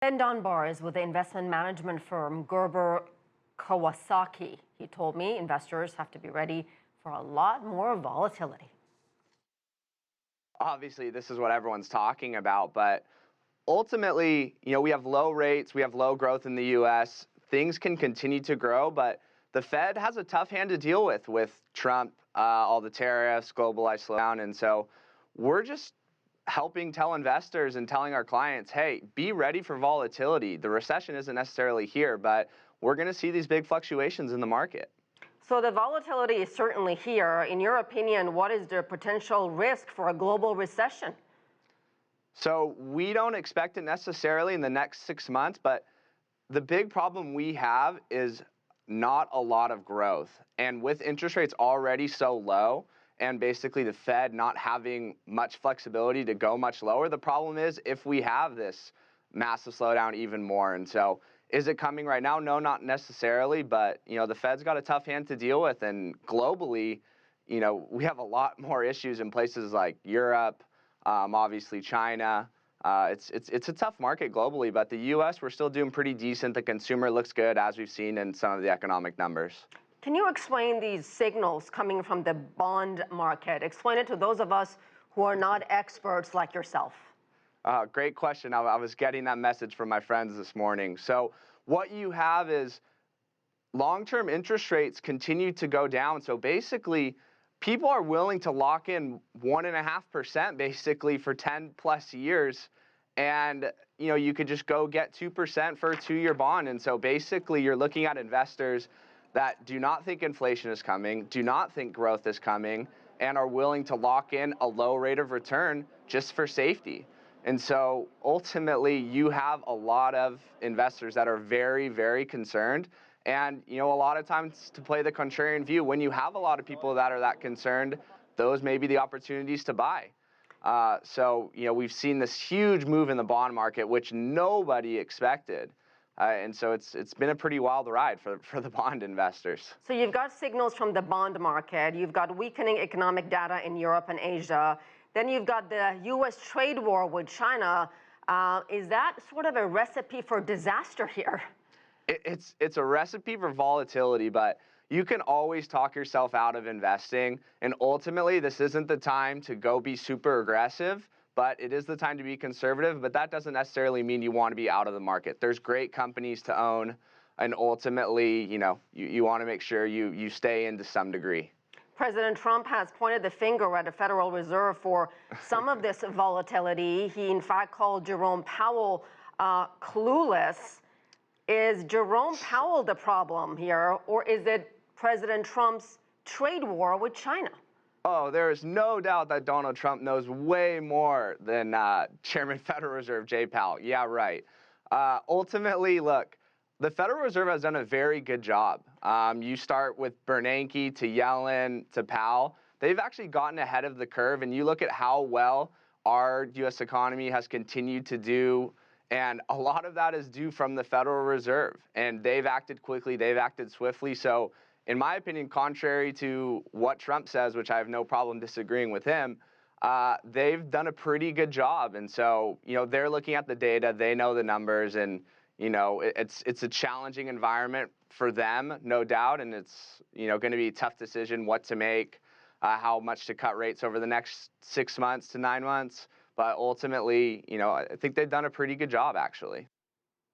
Ben Dunbar is with the investment management firm Gerber Kawasaki. He told me investors have to be ready for a lot more volatility. Obviously, this is what everyone's talking about, but ultimately, we have low rates, we have low growth in the U.S. Things can continue to grow, but the Fed has a tough hand to deal with Trump, all the tariffs, globalized slowdown, and so we're just helping tell investors and telling our clients, hey, be ready for volatility. The recession isn't necessarily here, but we're going to see these big fluctuations in the market. So the volatility is certainly here. In your opinion, what is the potential risk for a global recession? So we don't expect it necessarily in the next 6 months, but the big problem we have is not a lot of growth. And with interest rates already so low, and basically the Fed not having much flexibility to go much lower, the problem is if we have this massive slowdown even more. And so is it coming right now? No, not necessarily, but the Fed's got a tough hand to deal with, and globally, we have a lot more issues in places like Europe, obviously China. It's a tough market globally, but the U.S., we're still doing pretty decent. The consumer looks good, as we've seen in some of the economic numbers. Can you explain these signals coming from the bond market? Explain it to those of us who are not experts like yourself. Great question. I was getting that message from my friends this morning. So what you have is long-term interest rates continue to go down. So basically, people are willing to lock in 1.5% basically for 10 plus years. And, you could just go get 2% for a 2-year bond. And so basically, you're looking at investors that do not think inflation is coming, do not think growth is coming, and are willing to lock in a low rate of return just for safety. And so ultimately, you have a lot of investors that are very, very concerned. And, a lot of times to play the contrarian view, when you have a lot of people that are that concerned, those may be the opportunities to buy. So we've seen this huge move in the bond market, which nobody expected. And so it's been a pretty wild ride for the bond investors. So you've got signals from the bond market. You've got weakening economic data in Europe and Asia. Then you've got the U.S. trade war with China. Is that sort of a recipe for disaster here? It's a recipe for volatility, but you can always talk yourself out of investing. And ultimately, this isn't the time to go be super aggressive, but it is the time to be conservative. But that doesn't necessarily mean you want to be out of the market. There's great companies to own. And ultimately, you want to make sure you stay in to some degree. President Trump has pointed the finger at the Federal Reserve for some of this volatility. He, in fact, called Jerome Powell clueless. Is Jerome Powell the problem here, or is it President Trump's trade war with China? Oh, there is no doubt that Donald Trump knows way more than Chairman Federal Reserve Jay Powell. Yeah, right. Ultimately, look, the Federal Reserve has done a very good job. You start with Bernanke to Yellen to Powell. They've actually gotten ahead of the curve, and you look at how well our U.S. economy has continued to do, and a lot of that is due from the Federal Reserve. And they've acted quickly, they've acted swiftly. So in my opinion, contrary to what Trump says, which I have no problem disagreeing with him, they've done a pretty good job. And so, they're looking at the data, they know the numbers, and, it's a challenging environment for them, no doubt. And it's, going to be a tough decision what to make, how much to cut rates over the next 6 months to 9 months. But ultimately, I think they've done a pretty good job, actually.